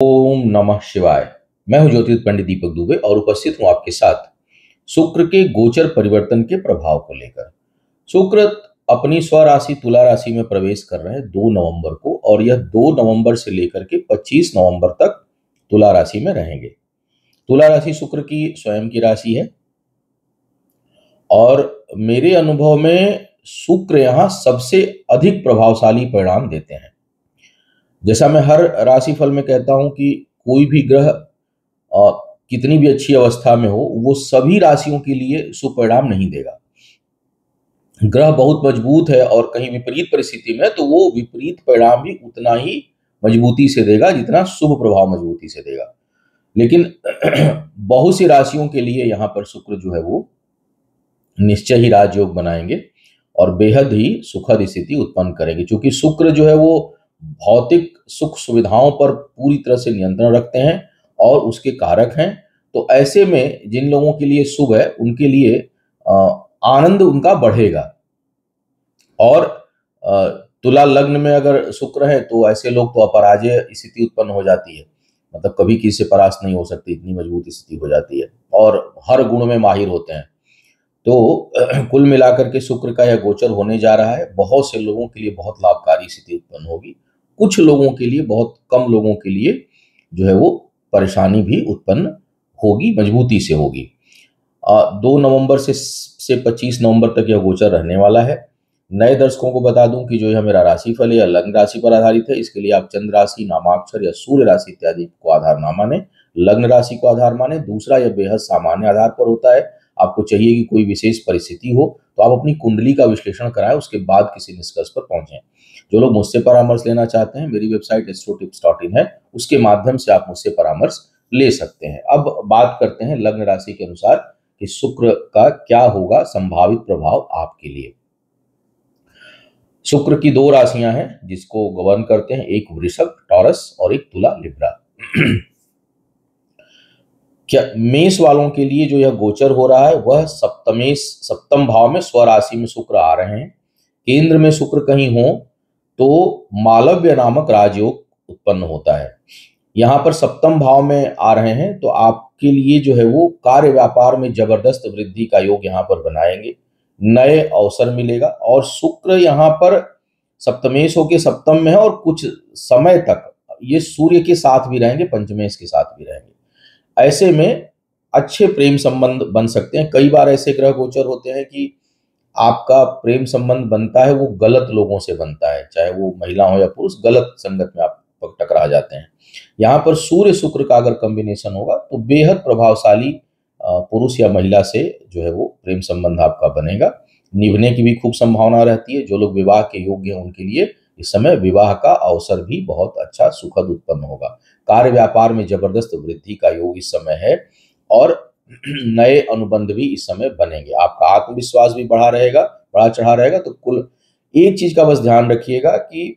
ओम नमः शिवाय। मैं हूं ज्योतिष पंडित दीपक दुबे और उपस्थित हूं आपके साथ शुक्र के गोचर परिवर्तन के प्रभाव को लेकर। शुक्र अपनी स्वराशि तुला राशि में प्रवेश कर रहे हैं 2 नवंबर को, और यह 2 नवंबर से लेकर के 25 नवंबर तक तुला राशि में रहेंगे। तुला राशि शुक्र की स्वयं की राशि है और मेरे अनुभव में शुक्र यहाँ सबसे अधिक प्रभावशाली परिणाम देते हैं। जैसा मैं हर राशिफल में कहता हूं कि कोई भी ग्रह कितनी भी अच्छी अवस्था में हो, वो सभी राशियों के लिए शुभ परिणाम नहीं देगा। ग्रह बहुत मजबूत है और कहीं विपरीत परिस्थिति में है तो वो विपरीत परिणाम भी उतना ही मजबूती से देगा जितना शुभ प्रभाव मजबूती से देगा। लेकिन बहुत सी राशियों के लिए यहाँ पर शुक्र जो है वो निश्चय ही राजयोग बनाएंगे और बेहद ही सुखद स्थिति उत्पन्न करेंगे, क्योंकि शुक्र जो है वो भौतिक सुख सुविधाओं पर पूरी तरह से नियंत्रण रखते हैं और उसके कारक हैं। तो ऐसे में जिन लोगों के लिए शुभ है उनके लिए आनंद उनका बढ़ेगा। और तुला लग्न में अगर शुक्र है तो ऐसे लोग तो अपराजय स्थिति उत्पन्न हो जाती है, मतलब कभी किसी से परास्त नहीं हो सकती, इतनी मजबूत स्थिति हो जाती है और हर गुण में माहिर होते हैं। तो कुल मिलाकर के शुक्र का यह गोचर होने जा रहा है। बहुत से लोगों के लिए बहुत लाभकारी स्थिति उत्पन्न होगी, कुछ लोगों के लिए, बहुत कम लोगों के लिए जो है वो परेशानी भी उत्पन्न होगी, मजबूती से होगी। 2 नवंबर से 25 नवंबर तक यह गोचर रहने वाला है। नए दर्शकों को बता दूं कि जो यह मेरा राशिफल है यह लग्न राशि पर आधारित है। इसके लिए आप चंद्र राशि, नामाक्षर या सूर्य राशि इत्यादि को आधार ना माने, लग्न राशि को आधार माने। दूसरा, यह बेहद सामान्य आधार पर होता है। आपको चाहिए कि कोई विशेष परिस्थिति हो तो आप अपनी कुंडली का विश्लेषण कराएं, उसके बाद किसी निष्कर्ष पर पहुंचें। जो लोग मुझसे परामर्श लेना चाहते हैं, मेरी वेबसाइट astrotips.in है, उसके माध्यम से आप मुझसे परामर्श ले सकते हैं। अब बात करते हैं लग्न राशि के अनुसार कि शुक्र का क्या होगा संभावित प्रभाव आपके लिए। शुक्र की 2 राशियां हैं जिसको गवर्न करते हैं, एक वृषभ टॉरस और एक तुला लिब्रा। क्या मेष वालों के लिए जो यह गोचर हो रहा है वह सप्तम भाव में स्वराशि में शुक्र आ रहे हैं। केंद्र में शुक्र कहीं हो तो मालव्य नामक राजयोग उत्पन्न होता है। यहाँ पर सप्तम भाव में आ रहे हैं तो आपके लिए जो है वो कार्य व्यापार में जबरदस्त वृद्धि का योग यहाँ पर बनाएंगे, नए अवसर मिलेगा। और शुक्र यहाँ पर सप्तमेश होके सप्तम में है और कुछ समय तक ये सूर्य के साथ भी रहेंगे, पंचमेश के साथ भी रहेंगे। ऐसे में अच्छे प्रेम संबंध बन सकते हैं। कई बार ऐसे ग्रह गोचर होते हैं कि आपका प्रेम संबंध बनता है वो गलत लोगों से बनता है, चाहे वो महिला हो या पुरुष, गलत संगत में आप टकरा जाते हैं। यहाँ पर सूर्य शुक्र का अगर कॉम्बिनेशन होगा तो बेहद प्रभावशाली पुरुष या महिला से जो है वो प्रेम संबंध आपका बनेगा। निभने की भी खूब संभावना रहती है। जो लोग विवाह के योग्य हैं उनके लिए इस समय विवाह का अवसर भी बहुत अच्छा सुखद उत्पन्न होगा। कार्य व्यापार में जबरदस्त वृद्धि का योग इस समय है और नए अनुबंध भी इस समय बनेंगे। आपका आत्मविश्वास भी बढ़ा चढ़ा रहेगा। तो कुल एक चीज का बस ध्यान रखिएगा कि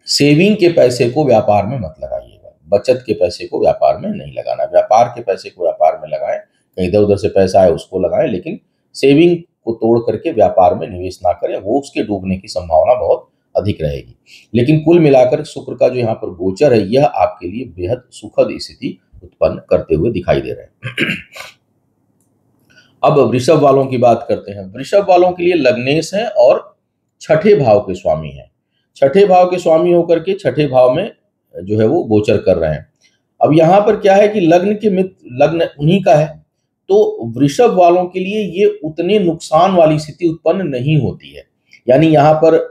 सेविंग के पैसे को व्यापार में मत लगाइएगा, बचत के पैसे को व्यापार में नहीं लगाना। व्यापार के पैसे को व्यापार में लगाएं, कहीं इधर उधर से पैसा आए उसको लगाएं, लेकिन सेविंग को तोड़ करके व्यापार में निवेश ना करें, वो उसके डूबने की संभावना बहुत अधिक रहेगी। लेकिन कुल मिलाकर शुक्र का जो यहाँ पर गोचर है यह आपके लिए बेहद सुखद स्थिति उत्पन्न करते हुए दिखाई दे रहे हैं। अब वृषभ वालों की बात करते हैं। वृषभ वालों के लिए लग्नेश हैं और छठे भाव के स्वामी हैं। छठे भाव के स्वामी होकर के छठे भाव में जो है वो गोचर कर रहे हैं। अब यहाँ पर क्या है कि लग्न के मित्र, लग्न उन्हीं का है, तो वृषभ वालों के लिए ये उतने नुकसान वाली स्थिति उत्पन्न नहीं होती है। यानी यहाँ पर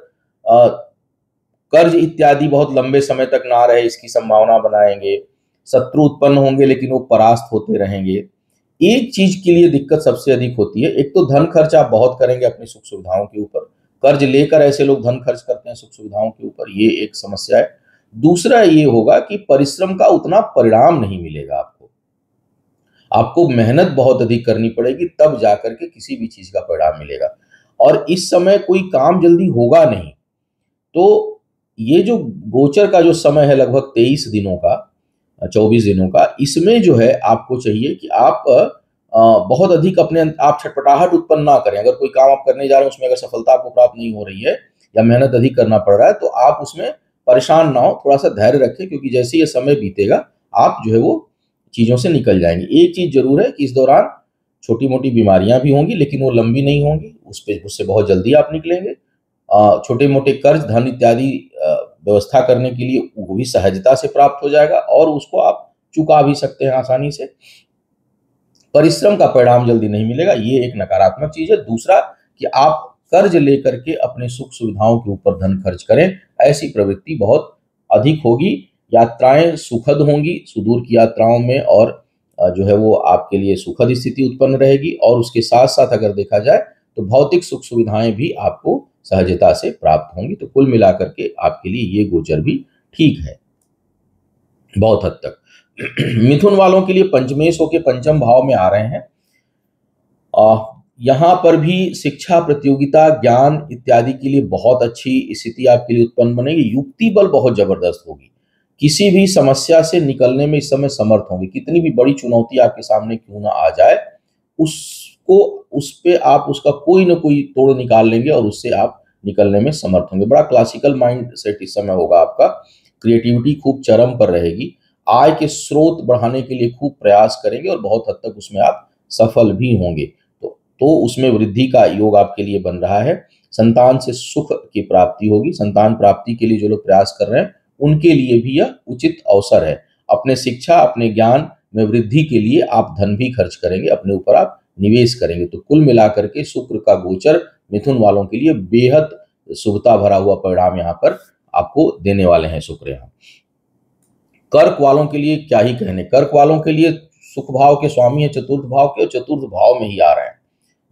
कर्ज इत्यादि बहुत लंबे समय तक ना रहे इसकी संभावना बनाएंगे। शत्रु उत्पन्न होंगे लेकिन वो परास्त होते रहेंगे। एक चीज के लिए दिक्कत सबसे अधिक होती है, एक तो धन खर्च आप बहुत करेंगे अपनी सुख सुविधाओं के ऊपर, कर्ज लेकर ऐसे लोग धन खर्च करते हैं सुख सुविधाओं के ऊपर, ये एक समस्या है। दूसरा ये होगा कि परिश्रम का उतना परिणाम नहीं मिलेगा आपको मेहनत बहुत अधिक करनी पड़ेगी तब जाकर के किसी भी चीज का परिणाम मिलेगा। और इस समय कोई काम जल्दी होगा नहीं। तो ये जो गोचर का जो समय है लगभग 23 दिनों का, 24 दिनों का, इसमें जो है आपको चाहिए कि आप बहुत अधिक आप छटपटाहट उत्पन्न ना करें। अगर कोई काम आप करने जा रहे हैं उसमें अगर सफलता आपको प्राप्त नहीं हो रही है या मेहनत अधिक करना पड़ रहा है तो आप उसमें परेशान ना हो, थोड़ा सा धैर्य रखें, क्योंकि जैसे ये समय बीतेगा आप जो है वो चीज़ों से निकल जाएंगे। एक चीज़ जरूर है कि इस दौरान छोटी मोटी बीमारियां भी होंगी, लेकिन वो लंबी नहीं होंगी, उससे बहुत जल्दी आप निकलेंगे। छोटे मोटे कर्ज, धन इत्यादि व्यवस्था करने के लिए वो भी सहजता से प्राप्त हो जाएगा और उसको आप चुका भी सकते हैं आसानी से। परिश्रम का परिणाम जल्दी नहीं मिलेगा, ये एक नकारात्मक चीज है। दूसरा कि आप कर्ज लेकर के अपने सुख सुविधाओं के ऊपर धन खर्च करें, ऐसी प्रवृत्ति बहुत अधिक होगी। यात्राएं सुखद होंगी सुदूर की यात्राओं में, और जो है वो आपके लिए सुखद स्थिति उत्पन्न रहेगी। और उसके साथ साथ अगर देखा जाए तो भौतिक सुख सुविधाएं भी आपको सहजता से प्राप्त होंगी। तो कुल मिलाकर के आपके लिए ये गोचर भी ठीक है बहुत हद तक। मिथुन वालों के लिए पंचमेश होके पंचम भाव में आ रहे हैं। यहाँ पर भी शिक्षा, प्रतियोगिता, ज्ञान इत्यादि के लिए बहुत अच्छी स्थिति आपके लिए उत्पन्न बनेगी। युक्ति बल बहुत जबरदस्त होगी, किसी भी समस्या से निकलने में इस समय समर्थ होंगे। कितनी भी बड़ी चुनौती आपके सामने क्यों ना आ जाए, उसको उस पे आप उसका कोई ना कोई तोड़ निकाल लेंगे और उससे आप निकलने में समर्थ होंगे। बड़ा क्लासिकल माइंड सेट इस समय होगा आपका। क्रिएटिविटी खूब चरम पर रहेगी। आय के स्रोत बढ़ाने के लिए खूब प्रयास करेंगे और बहुत हद तक उसमें आप सफल भी होंगे। तो उसमें वृद्धि का योग आपके लिए बन रहा है। संतान से सुख की प्राप्ति होगी। संतान प्राप्ति के लिए जो लोग प्रयास कर रहे हैं उनके लिए भी यह उचित अवसर है। अपने शिक्षा, अपने ज्ञान में वृद्धि के लिए आप धन भी खर्च करेंगे, अपने ऊपर आप निवेश करेंगे। तो कुल मिलाकर के शुक्र का गोचर मिथुन वालों के लिए बेहद शुभता भरा हुआ परिणाम यहाँ पर आपको देने वाले हैं शुक्र। यहाँ कर्क वालों के लिए क्या ही कहने। कर्क वालों के लिए सुख भाव के स्वामी है चतुर्थ भाव के, और चतुर्थ भाव में ही आ रहे हैं।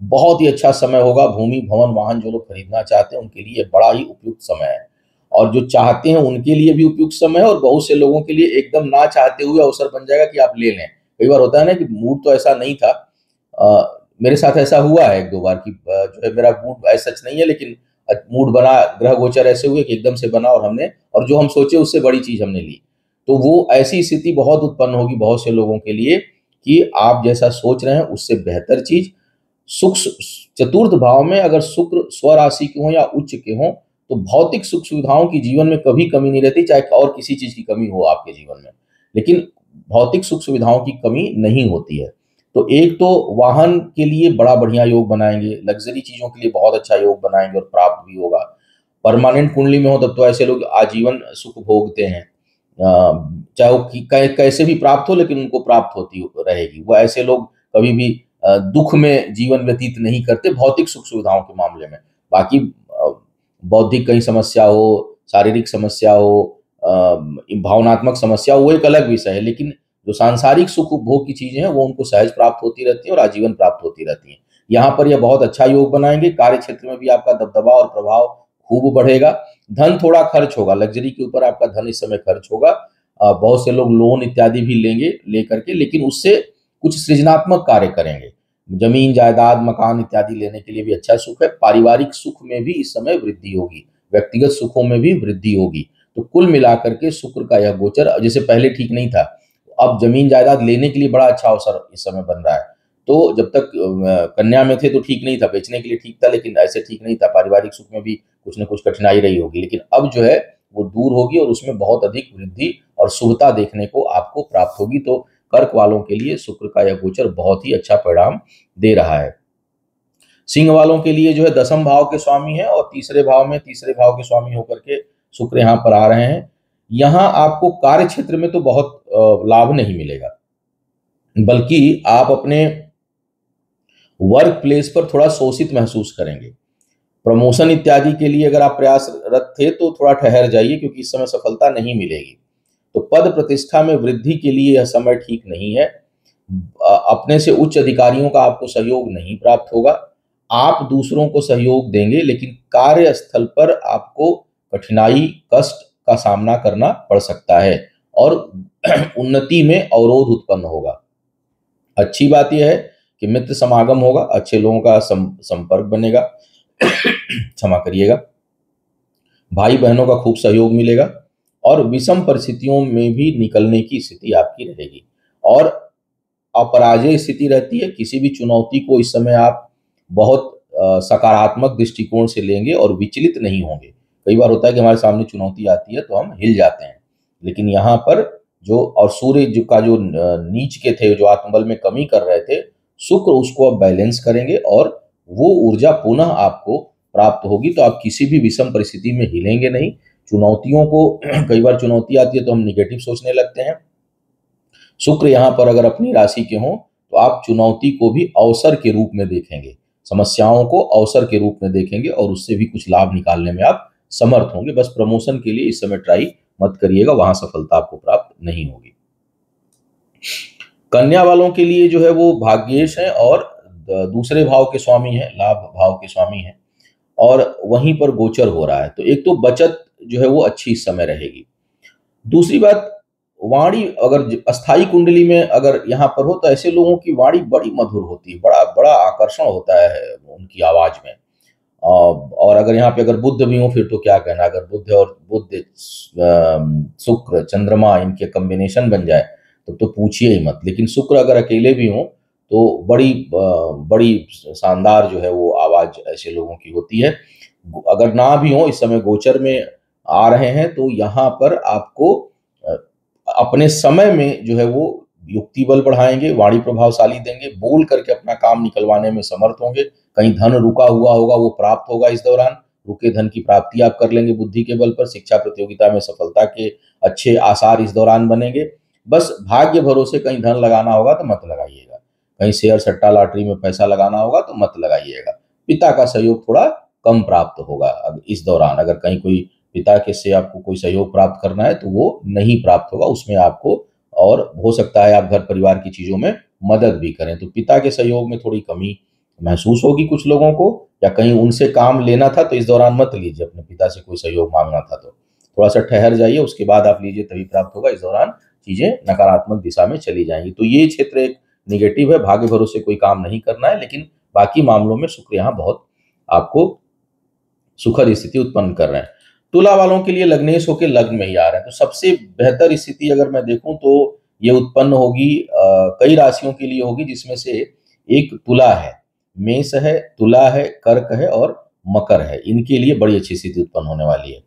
बहुत ही अच्छा समय होगा। भूमि, भवन, वाहन जो लोग खरीदना चाहते हैं उनके लिए बड़ा ही उपयुक्त समय है, और जो चाहते हैं उनके लिए भी उपयुक्त समय है, और बहुत से लोगों के लिए एकदम ना चाहते हुए अवसर बन जाएगा कि आप ले लें। कई बार होता है ना कि मूड तो ऐसा नहीं था। मेरे साथ ऐसा हुआ है एक दो बार कि जो है मेरा मूड ऐसा सच नहीं है, लेकिन मूड बना, ग्रह गोचर ऐसे हुए कि एकदम से बना और हमने, और जो हम सोचे उससे बड़ी चीज हमने ली। तो वो ऐसी स्थिति बहुत उत्पन्न होगी बहुत से लोगों के लिए कि आप जैसा सोच रहे हैं उससे बेहतर चीज। सुख, चतुर्थ भाव में अगर शुक्र स्वराशि के हों या उच्च के हों तो भौतिक सुख सुविधाओं की जीवन में कभी कमी नहीं रहती, चाहे और किसी चीज की कमी हो आपके जीवन में, लेकिन भौतिक सुख सुविधाओं की कमी नहीं होती है। तो एक तो वाहन के लिए बड़ा बढ़िया योग बनाएंगे, लग्जरी चीजों के लिए बहुत अच्छा योग बनाएंगे और प्राप्त भी होगा। परमानेंट कुंडली में हो तब तो ऐसे लोग आजीवन सुख भोगते हैं, चाहे वो कैसे भी प्राप्त हो, लेकिन उनको प्राप्त होती रहेगी। वो ऐसे लोग कभी भी दुख में जीवन व्यतीत नहीं करते भौतिक सुख सुविधाओं के मामले में। बाकी बौद्धिक कहीं समस्या हो, शारीरिक समस्या हो, भावनात्मक समस्या हो, वो एक अलग विषय है, लेकिन जो सांसारिक सुख उपभोग की चीजें हैं वो उनको सहज प्राप्त होती रहती है और आजीवन प्राप्त होती रहती हैं। यहाँ पर यह बहुत अच्छा योग बनाएंगे। कार्य क्षेत्र में भी आपका दबदबा और प्रभाव खूब बढ़ेगा। धन थोड़ा खर्च होगा, लग्जरी के ऊपर आपका धन इस समय खर्च होगा। बहुत से लोग लोन इत्यादि भी लेकर के, लेकिन उससे कुछ सृजनात्मक कार्य करेंगे। जमीन, जायदाद, मकान इत्यादि लेने के लिए भी अच्छा सुख है। पारिवारिक सुख में भी इस समय वृद्धि होगी, व्यक्तिगत सुखों में भी वृद्धि होगी। तो कुल मिलाकर के शुक्र का यह गोचर, जैसे पहले ठीक नहीं था, अब जमीन जायदाद लेने के लिए बड़ा अच्छा अवसर इस समय बन रहा है। तो जब तक कन्या में थे तो ठीक नहीं था, बेचने के लिए ठीक था, लेकिन ऐसे ठीक नहीं था। पारिवारिक सुख में भी कुछ न कुछ कठिनाई रही होगी, लेकिन अब जो है वो दूर होगी और उसमें बहुत अधिक वृद्धि और शुभता देखने को आपको प्राप्त होगी। तो कर्क वालों के लिए शुक्र का यह गोचर बहुत ही अच्छा परिणाम दे रहा है। सिंह वालों के लिए जो है दसम भाव के स्वामी है और तीसरे भाव के स्वामी होकर के शुक्र यहाँ पर आ रहे हैं। यहाँ आपको कार्य क्षेत्र में तो बहुत लाभ नहीं मिलेगा, बल्कि आप अपने वर्क प्लेस पर थोड़ा शोषित महसूस करेंगे। प्रमोशन इत्यादि के लिए अगर आप प्रयासरत थे तो थोड़ा ठहर जाइए, क्योंकि इस समय सफलता नहीं मिलेगी। तो पद प्रतिष्ठा में वृद्धि के लिए यह समय ठीक नहीं है। अपने से उच्च अधिकारियों का आपको सहयोग नहीं प्राप्त होगा। आप दूसरों को सहयोग देंगे, लेकिन कार्यस्थल पर आपको कठिनाई, कष्ट का सामना करना पड़ सकता है और उन्नति में अवरोध उत्पन्न होगा। अच्छी बात यह है कि मित्र समागम होगा, अच्छे लोगों का संपर्क बनेगा। क्षमा करिएगा। भाई बहनों का खूब सहयोग मिलेगा और विषम परिस्थितियों में भी निकलने की स्थिति आपकी रहेगी, और अपराजय स्थिति रहती है। किसी भी चुनौती को इस समय आप बहुत सकारात्मक दृष्टिकोण से लेंगे और विचलित नहीं होंगे। कई बार होता है कि हमारे सामने चुनौती आती है तो हम हिल जाते हैं, लेकिन यहाँ पर जो और सूर्य जो का जो नीच के थे, जो आत्मबल में कमी कर रहे थे, शुक्र उसको अब बैलेंस करेंगे और वो ऊर्जा पुनः आपको प्राप्त होगी, तो आप किसी भी विषम परिस्थिति में हिलेंगे नहीं। चुनौतियों को कई बार चुनौती आती है तो हम निगेटिव सोचने लगते हैं। शुक्र यहाँ पर अगर अपनी राशि के हों तो आप चुनौती को भी अवसर के रूप में देखेंगे, समस्याओं को अवसर के रूप में देखेंगे और उससे भी कुछ लाभ निकालने में आप समर्थ होंगे। बस प्रमोशन के लिए इस समय ट्राई मत करिएगा, वहां सफलता आपको प्राप्त नहीं होगी। कन्या वालों के लिए जो है वो भाग्येश है और दूसरे भाव के स्वामी है, लाभ भाव के स्वामी है, और वहीं पर गोचर हो रहा है, तो एक तो बचत जो है वो अच्छी इस समय रहेगी। दूसरी बात, वाणी अगर अस्थाई कुंडली में अगर यहाँ पर हो तो ऐसे लोगों की वाणी बड़ी मधुर होती है, बड़ा बड़ा आकर्षण होता है उनकी आवाज में। और अगर यहाँ पे अगर बुध भी हो फिर तो क्या कहना, अगर बुध और बुध शुक्र चंद्रमा इनके कॉम्बिनेशन बन जाए तो पूछिए ही मत। लेकिन शुक्र अगर अकेले भी हो तो बड़ी शानदार जो है वो आवाज ऐसे लोगों की होती है। अगर ना भी हो, इस समय गोचर में आ रहे हैं तो यहाँ पर आपको अपने समय में जो है वो युक्ति बल बढ़ाएंगे, वाणी प्रभावशाली देंगे, बोल करके अपना काम निकलवाने में समर्थ होंगे। कहीं धन रुका हुआ होगा वो प्राप्त होगा इस दौरान, रुके धन की प्राप्ति आप कर लेंगे बुद्धि के बल पर। शिक्षा प्रतियोगिता में सफलता के अच्छे आसार इस दौरान बनेंगे। बस भाग्य भरोसे कहीं धन लगाना होगा तो मत लगाइएगा, कहीं शेयर सट्टा लॉटरी में पैसा लगाना होगा तो मत लगाइएगा। पिता का सहयोग थोड़ा कम प्राप्त होगा अब इस दौरान, अगर कहीं कोई पिता के से आपको कोई सहयोग प्राप्त करना है तो वो नहीं प्राप्त होगा, उसमें आपको, और हो सकता है आप घर परिवार की चीजों में मदद भी करें तो पिता के सहयोग में थोड़ी कमी महसूस होगी कुछ लोगों को, या कहीं उनसे काम लेना था तो इस दौरान मत लीजिए, अपने पिता से कोई सहयोग मांगना था तो थोड़ा सा ठहर जाइए, उसके बाद आप लीजिए तभी प्राप्त होगा। इस दौरान चीजें नकारात्मक दिशा में चली जाएंगी, तो ये क्षेत्र एक निगेटिव है, भाग्य भरोसे कोई काम नहीं करना है। लेकिन बाकी मामलों में शुक्र यहाँ बहुत आपको सुखद स्थिति उत्पन्न कर रहे हैं। तुला वालों के लिए लग्नेश होकर लग्न में ही आ रहे हैं, तो सबसे बेहतर स्थिति अगर मैं देखूं तो ये उत्पन्न होगी कई राशियों के लिए होगी, जिसमें से एक तुला है, मेष है, तुला है, कर्क है और मकर है। इनके लिए बड़ी अच्छी स्थिति उत्पन्न होने वाली है।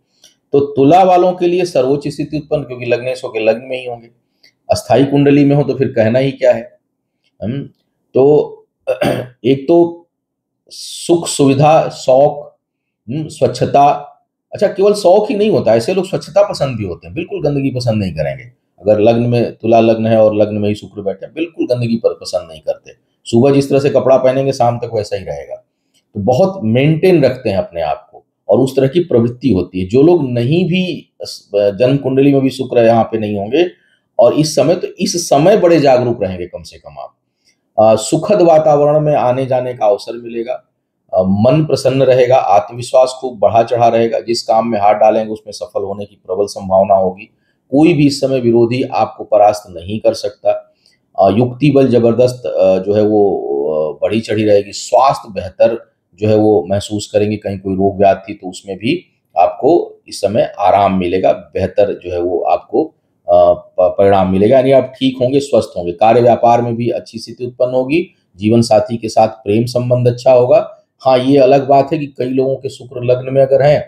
तो तुला वालों के लिए सर्वोच्च स्थिति उत्पन्न, क्योंकि लग्नेश होकर लग्न में ही होंगे, अस्थाई कुंडली में हो तो फिर कहना ही क्या है। तो एक तो सुख सुविधा शौक, स्वच्छता, अच्छा केवल शौक ही नहीं होता, ऐसे लोग स्वच्छता पसंद भी होते हैं, बिल्कुल गंदगी पसंद नहीं करेंगे। अगर लग्न में तुला लग्न है और लग्न में ही शुक्र बैठे हैं, बिल्कुल गंदगी पर पसंद नहीं करते। सुबह जिस तरह से कपड़ा पहनेंगे शाम तक वैसा ही रहेगा, तो बहुत मेंटेन रखते हैं अपने आप को और उस तरह की प्रवृत्ति होती है। जो लोग नहीं भी जन्म कुंडली में भी शुक्र यहाँ पे नहीं होंगे और इस समय, तो इस समय बड़े जागरूक रहेंगे कम से कम आप। सुखद वातावरण में आने जाने का अवसर मिलेगा, मन प्रसन्न रहेगा, आत्मविश्वास खूब बढ़ा चढ़ा रहेगा, जिस काम में हाथ डालेंगे उसमें सफल होने की प्रबल संभावना होगी। कोई भी इस समय विरोधी आपको परास्त नहीं कर सकता। युक्ति बल जबरदस्त जो है वो बढ़ी चढ़ी रहेगी। स्वास्थ्य बेहतर जो है वो महसूस करेंगे, कहीं कोई रोग व्याधि थी तो उसमें भी आपको इस समय आराम मिलेगा, बेहतर जो है वो आपको परिणाम मिलेगा, यानी आप ठीक होंगे, स्वस्थ होंगे। कार्य व्यापार में भी अच्छी स्थिति उत्पन्न होगी। जीवन साथी के साथ प्रेम संबंध अच्छा होगा। हाँ, ये अलग बात है कि कई लोगों के शुक्र लग्न में अगर हैं,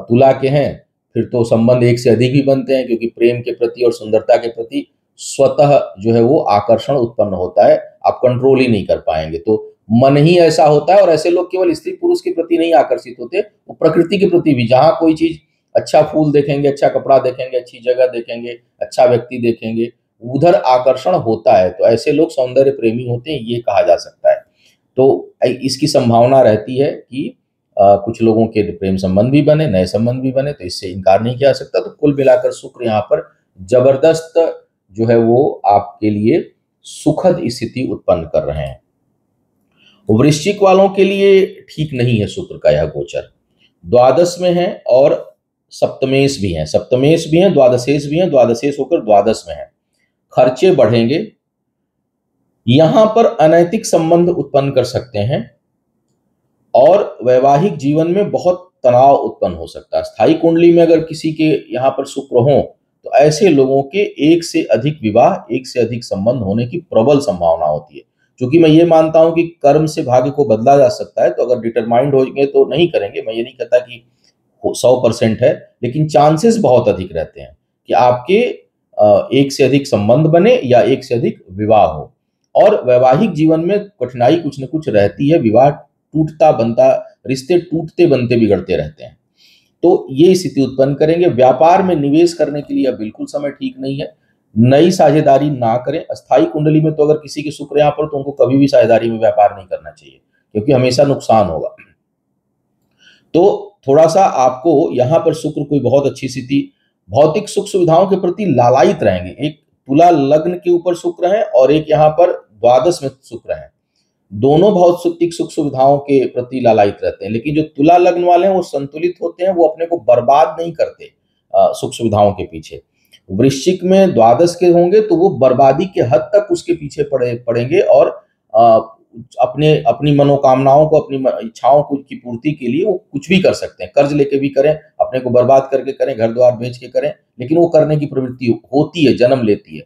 तुला के हैं, फिर तो संबंध एक से अधिक भी बनते हैं, क्योंकि प्रेम के प्रति और सुंदरता के प्रति स्वतः जो है वो आकर्षण उत्पन्न होता है, आप कंट्रोल ही नहीं कर पाएंगे। तो मन ही ऐसा होता है, और ऐसे लोग केवल स्त्री पुरुष के प्रति नहीं आकर्षित होते, वो प्रकृति के प्रति भी, जहाँ कोई चीज अच्छा फूल देखेंगे, अच्छा कपड़ा देखेंगे, अच्छी जगह देखेंगे, अच्छा व्यक्ति देखेंगे, उधर आकर्षण होता है। तो ऐसे लोग सौंदर्य प्रेमी होते हैं, ये कहा जा सकता है। तो इसकी संभावना रहती है कि कुछ लोगों के प्रेम संबंध भी बने, नए संबंध भी बने, तो इससे इनकार नहीं किया जा सकता। तो कुल मिलाकर शुक्र यहाँ पर जबरदस्त जो है वो आपके लिए सुखद स्थिति उत्पन्न कर रहे हैं। वृश्चिक वालों के लिए ठीक नहीं है शुक्र का यह गोचर, द्वादश में है और सप्तमेश भी हैं, सप्तमेश भी हैं, द्वादशेश भी हैं, द्वादशेश होकर द्वादश में है। खर्चे बढ़ेंगे, यहां पर अनैतिक संबंध उत्पन्न कर सकते हैं और वैवाहिक जीवन में बहुत तनाव उत्पन्न हो सकता है। स्थायी कुंडली में अगर किसी के यहाँ पर शुक्र हो तो ऐसे लोगों के एक से अधिक विवाह, एक से अधिक संबंध होने की प्रबल संभावना होती है। क्योंकि मैं ये मानता हूं कि कर्म से भाग्य को बदला जा सकता है, तो अगर डिटरमाइंड होंगे तो नहीं करेंगे। मैं ये नहीं कहता कि 100% है, लेकिन चांसेस बहुत अधिक रहते हैं कि आपके एक से अधिक संबंध बने या एक से अधिक विवाह हो। और वैवाहिक जीवन में कठिनाई कुछ न कुछ रहती है, विवाह टूटता बनता, रिश्ते टूटते बनते बिगड़ते रहते हैं, तो ये स्थिति उत्पन्न करेंगे। व्यापार में निवेश करने के लिए अब बिल्कुल समय ठीक नहीं है। नई साझेदारी ना करें। अस्थायी कुंडली में तो अगर किसी के शुक्र यहाँ पर, तो उनको कभी भी साझेदारी में व्यापार नहीं करना चाहिए, क्योंकि हमेशा नुकसान होगा। तो थोड़ा सा आपको यहाँ पर शुक्र कोई बहुत अच्छी स्थिति, भौतिक सुख सुविधाओं के प्रति लालायित रहेंगे। एक तुला लग्न के ऊपर शुक्र है और एक यहाँ पर द्वादश में शुक्र है, दोनों भौतिक सुख सुविधाओं के प्रति लालायित रहते हैं। लेकिन जो तुला लग्न वाले हैं वो संतुलित होते हैं, वो अपने को बर्बाद नहीं करते सुख सुविधाओं के पीछे। वृश्चिक में द्वादश के होंगे तो वो बर्बादी के हद तक उसके पीछे पड़ेंगे और अपनी मनोकामनाओं को, अपनी इच्छाओं को की पूर्ति के लिए वो कुछ भी कर सकते हैं। कर्ज लेके भी करें, अपने को बर्बाद करके करें, घर द्वार बेच के करें, लेकिन वो करने की प्रवृत्ति होती है, जन्म लेती है।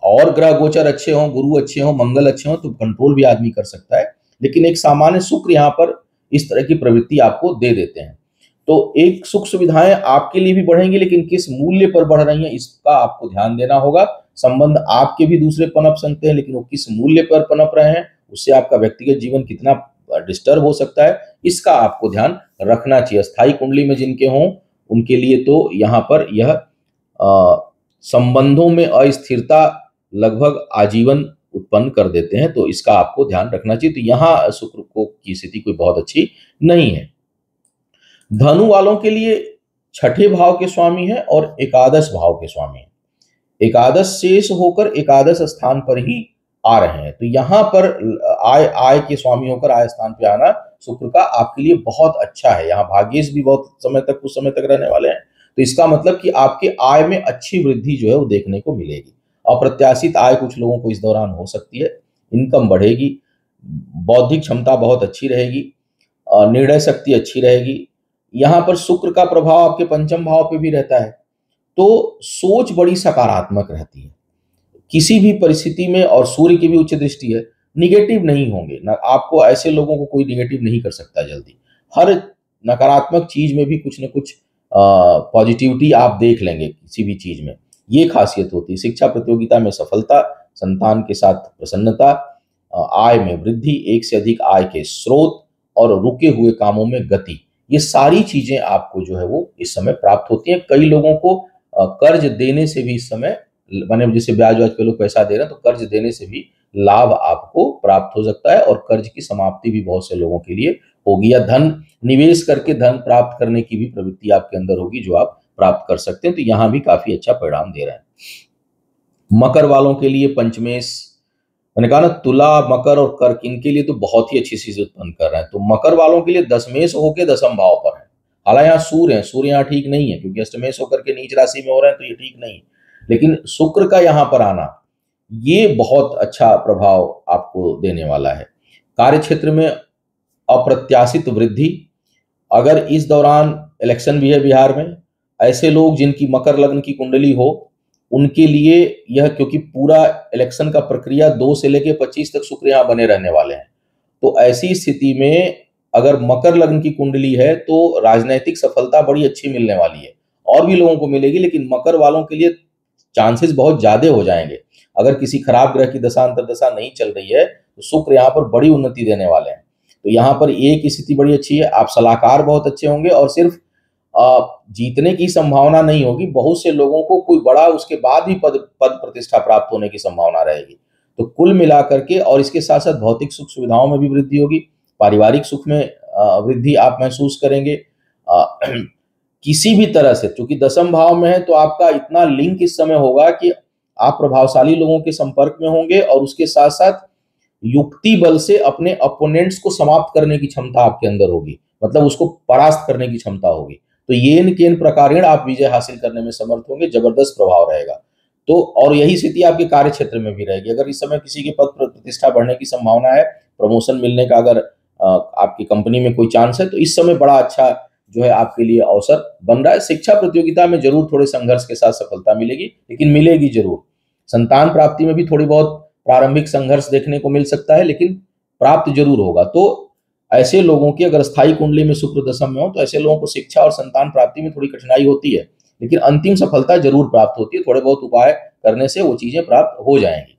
और ग्रह गोचर अच्छे हों, गुरु अच्छे हों, मंगल अच्छे हों, तो कंट्रोल भी आदमी कर सकता है। लेकिन एक सामान्य शुक्र यहाँ पर इस तरह की प्रवृत्ति आपको दे देते हैं। तो एक सुख सुविधाएं आपके लिए भी बढ़ेंगी, लेकिन किस मूल्य पर बढ़ रही हैं इसका आपको ध्यान देना होगा। संबंध आपके भी दूसरे पनप सकते हैं, लेकिन वो किस मूल्य पर पनप रहे हैं, उससे आपका व्यक्तिगत जीवन कितना डिस्टर्ब हो सकता है, इसका आपको ध्यान रखना चाहिए। स्थायी कुंडली में जिनके हों उनके लिए तो यहाँ पर यह संबंधों में अस्थिरता लगभग आजीवन उत्पन्न कर देते हैं, तो इसका आपको ध्यान रखना चाहिए। तो यहाँ शुक्र को की स्थिति कोई बहुत अच्छी नहीं है। धनु वालों के लिए छठे भाव के स्वामी है और एकादश भाव के स्वामी है। एकादश शेष होकर एकादश स्थान पर ही आ रहे हैं, तो यहाँ पर आय के स्वामी होकर आय स्थान पे आना शुक्र का आपके लिए बहुत अच्छा है। यहाँ भाग्येश भी बहुत समय तक, कुछ समय तक रहने वाले हैं, तो इसका मतलब कि आपके आय में अच्छी वृद्धि जो है वो देखने को मिलेगी। अप्रत्याशित आय कुछ लोगों को इस दौरान हो सकती है, इनकम बढ़ेगी, बौद्धिक क्षमता बहुत अच्छी रहेगी, निर्णय शक्ति अच्छी रहेगी। यहाँ पर शुक्र का प्रभाव आपके पंचम भाव पे भी रहता है, तो सोच बड़ी सकारात्मक रहती है किसी भी परिस्थिति में, और सूर्य की भी उच्च दृष्टि है, निगेटिव नहीं होंगे ना। आपको ऐसे लोगों को कोई निगेटिव नहीं कर सकता जल्दी। हर नकारात्मक चीज में भी कुछ न कुछ पॉजिटिविटी आप देख लेंगे किसी भी चीज में, ये खासियत होती है। शिक्षा प्रतियोगिता में सफलता, संतान के साथ प्रसन्नता, आय में वृद्धि, एक से अधिक आय के स्रोत और रुके हुए कामों में गति, ये सारी चीजें आपको जो है वो इस समय प्राप्त होती हैं। कई लोगों को कर्ज देने से भी इस समय, माने जैसे ब्याज पे लोग पैसा दे रहे हैं, तो कर्ज देने से भी लाभ आपको प्राप्त हो सकता है, और कर्ज की समाप्ति भी बहुत से लोगों के लिए होगी, या धन निवेश करके धन प्राप्त करने की भी प्रवृत्ति आपके अंदर होगी जो आप प्राप्त कर सकते हैं। तो यहाँ भी काफी अच्छा परिणाम दे रहे हैं। मकर वालों के लिए पंचमेश, मैंने कहा ना, तुला, मकर और कर्क, इनके लिए तो बहुत ही अच्छी चीज उत्पन्न कर रहे हैं। तो मकर वालों के लिए दशमेश होके दशम भाव पर है। हालांकि यहाँ सूर्य है, सूर्य यहाँ ठीक नहीं है क्योंकि अष्टमेश होकर के नीच राशि में हो रहे हैं, तो ये ठीक नहीं। लेकिन शुक्र का यहाँ पर आना ये बहुत अच्छा प्रभाव आपको देने वाला है। कार्य क्षेत्र में अप्रत्याशित वृद्धि, अगर इस दौरान इलेक्शन भी है बिहार में, ऐसे लोग जिनकी मकर लग्न की कुंडली हो उनके लिए यह, क्योंकि पूरा इलेक्शन का प्रक्रिया 2 से लेकर 25 तक शुक्र यहाँ बने रहने वाले हैं, तो ऐसी स्थिति में अगर मकर लग्न की कुंडली है तो राजनैतिक सफलता बड़ी अच्छी मिलने वाली है, और भी लोगों को मिलेगी, लेकिन मकर वालों के लिए चांसेस बहुत ज्यादा हो जाएंगे। अगर किसी खराब ग्रह की दशा अंतर्दशा नहीं चल रही है तो शुक्र यहाँ पर बड़ी उन्नति देने वाले हैं। तो यहाँ पर एक स्थिति बड़ी अच्छी है, आप सलाहकार बहुत अच्छे होंगे, और सिर्फ जीतने की संभावना नहीं होगी, बहुत से लोगों को कोई बड़ा उसके बाद भी पद प्रतिष्ठा प्राप्त होने की संभावना रहेगी। तो कुल मिलाकर के, और इसके साथ साथ भौतिक सुख सुविधाओं में भी वृद्धि होगी, पारिवारिक सुख में वृद्धि आप महसूस करेंगे। किसी भी तरह से, क्योंकि दशम भाव में है, तो आपका इतना लिंक इस समय होगा कि आप प्रभावशाली लोगों के संपर्क में होंगे, और उसके साथ साथ युक्ति बल से अपने अपोनेंट्स को समाप्त करने की क्षमता आपके अंदर होगी, मतलब उसको परास्त करने की क्षमता होगी। तो येन केन प्रकारेण आप विजय हासिल करने में समर्थ होंगे, जबरदस्त प्रभाव रहेगा। तो और यही स्थिति आपके कार्य क्षेत्र में भी रहेगी। अगर इस समय किसी के पद प्रतिष्ठा बढ़ने की संभावना है, प्रमोशन मिलने का अगर आपकी कंपनी में कोई चांस है, तो इस समय बड़ा अच्छा जो है आपके लिए अवसर बन रहा है। शिक्षा प्रतियोगिता में जरूर थोड़े संघर्ष के साथ सफलता मिलेगी, लेकिन मिलेगी जरूर। संतान प्राप्ति में भी थोड़ी बहुत प्रारंभिक संघर्ष देखने को मिल सकता है, लेकिन प्राप्त जरूर होगा। तो ऐसे लोगों की अगर स्थायी कुंडली में शुक्र दशम में हो तो ऐसे लोगों को शिक्षा और संतान प्राप्ति में थोड़ी कठिनाई होती है, लेकिन अंतिम सफलता जरूर प्राप्त होती है। थोड़े बहुत उपाय करने से वो चीजें प्राप्त हो जाएंगी।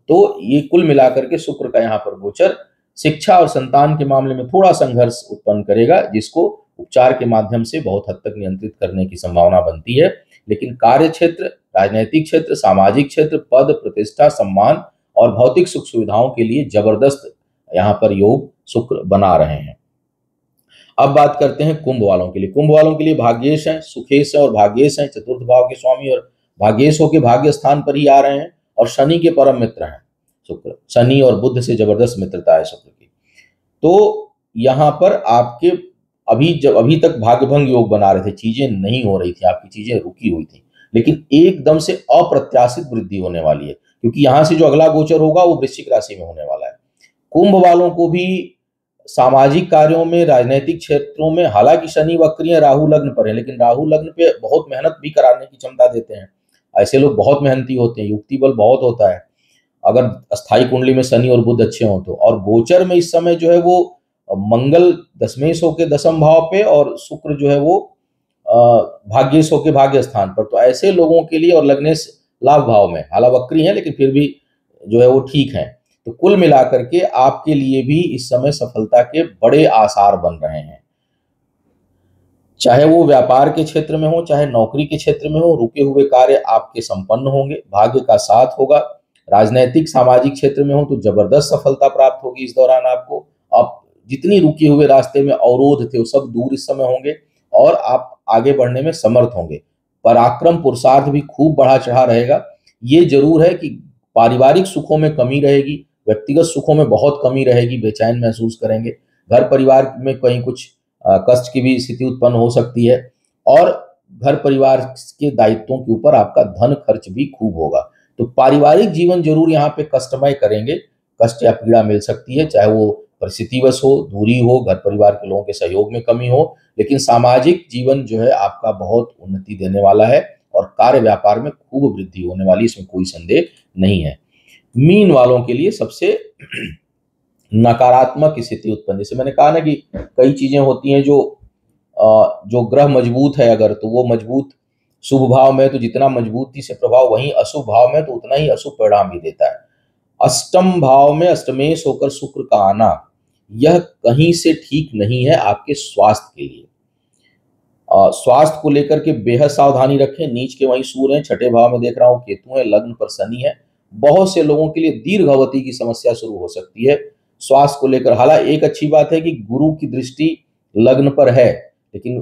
तो ये कुल मिलाकर के शुक्र का यहाँ पर गोचर शिक्षा और संतान के मामले में थोड़ा संघर्ष उत्पन्न करेगा, जिसको उपचार के माध्यम से बहुत हद तक नियंत्रित करने की संभावना बनती है। लेकिन कार्य क्षेत्र, राजनैतिक क्षेत्र, सामाजिक क्षेत्र, पद प्रतिष्ठा, सम्मान और भौतिक सुख सुविधाओं के लिए जबरदस्त यहाँ पर योग शुक्र बना रहे हैं। अब बात करते हैं कुंभ वालों के लिए। कुंभ वालों के लिए भाग्येश हैं, सुखेश है और भाग्येश हैं, चतुर्थ भाव के स्वामी और भाग्येश होकर भाग्य स्थान पर ही आ रहे हैं और शनि के परम मित्र हैं शुक्र। शनि और बुध से जबरदस्त मित्रता है शुक्र की। तो यहाँ पर आपके अभी तक भाग्यभंग योग बना रहे थे, चीजें नहीं हो रही थी, आपकी चीजें रुकी हुई थी, लेकिन एकदम से अप्रत्याशित वृद्धि होने वाली है, क्योंकि यहां से जो अगला गोचर होगा वो वृश्चिक राशि में होने वाला है। कुंभ वालों को भी सामाजिक कार्यों में, राजनीतिक क्षेत्रों में, हालांकि शनि वक्री है, राहु लग्न पर है, लेकिन राहु लग्न पे बहुत मेहनत भी कराने की क्षमता देते हैं। ऐसे लोग बहुत मेहनती होते हैं, युक्ति बल बहुत होता है अगर स्थायी कुंडली में शनि और बुध अच्छे हों तो। और गोचर में इस समय जो है वो मंगल दशमेश होके दशम भाव पे और शुक्र जो है वो भाग्येश होके भाग्य स्थान पर। तो ऐसे लोगों के लिए, और लग्नेश लाभ भाव में, हालांकि वक्री है लेकिन फिर भी जो है वो ठीक है। तो कुल मिलाकर के आपके लिए भी इस समय सफलता के बड़े आसार बन रहे हैं, चाहे वो व्यापार के क्षेत्र में हो, चाहे नौकरी के क्षेत्र में हो। रुके हुए कार्य आपके संपन्न होंगे, भाग्य का साथ होगा। राजनैतिक सामाजिक क्षेत्र में हो तो जबरदस्त सफलता प्राप्त होगी इस दौरान आपको। आप जितनी रुके हुए रास्ते में अवरोध थे वो सब दूर इस समय होंगे और आप आगे बढ़ने में समर्थ होंगे। पराक्रम पुरुषार्थ भी खूब बढ़ा चढ़ा रहेगा। ये जरूर है कि पारिवारिक सुखों में कमी रहेगी, व्यक्तिगत सुखों में बहुत कमी रहेगी, बेचैन महसूस करेंगे। घर परिवार में कहीं कुछ कष्ट की भी स्थिति उत्पन्न हो सकती है और घर परिवार के दायित्वों के ऊपर आपका धन खर्च भी खूब होगा। तो पारिवारिक जीवन जरूर यहाँ पे कष्टमय करेंगे, कष्ट या पीड़ा मिल सकती है, चाहे वो परिस्थितिवश हो, दूरी हो, घर परिवार के लोगों के सहयोग में कमी हो। लेकिन सामाजिक जीवन जो है आपका बहुत उन्नति देने वाला है और कार्य व्यापार में खूब वृद्धि होने वाली, इसमें कोई संदेह नहीं है। मीन वालों के लिए सबसे नकारात्मक स्थिति उत्पन्न, जैसे मैंने कहा ना कि कई चीजें होती हैं जो ग्रह मजबूत है अगर, तो वो मजबूत शुभ भाव में तो जितना मजबूती से प्रभाव, वहीं अशुभ भाव में तो उतना ही अशुभ परिणाम भी देता है। अष्टम भाव में अष्टमेश होकर शुक्र का आना, यह कहीं से ठीक नहीं है आपके स्वास्थ्य के लिए। स्वास्थ्य को लेकर के बेहद सावधानी रखें। नीच के वहीं सूर्य हैं, छठे भाव में देख रहा हूं केतु है, लग्न पर शनि है। बहुत से लोगों के लिए दीर्घावधि की समस्या शुरू हो सकती है स्वास्थ्य को लेकर। हालांकि एक अच्छी बात है कि गुरु की दृष्टि लग्न पर है, लेकिन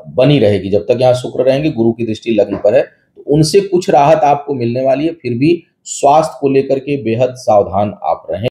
बनी रहेगी जब तक यहाँ शुक्र रहेंगे, गुरु की दृष्टि लग्न पर है, तो उनसे कुछ राहत आपको मिलने वाली है। फिर भी स्वास्थ्य को लेकर के बेहद सावधान आप रहें।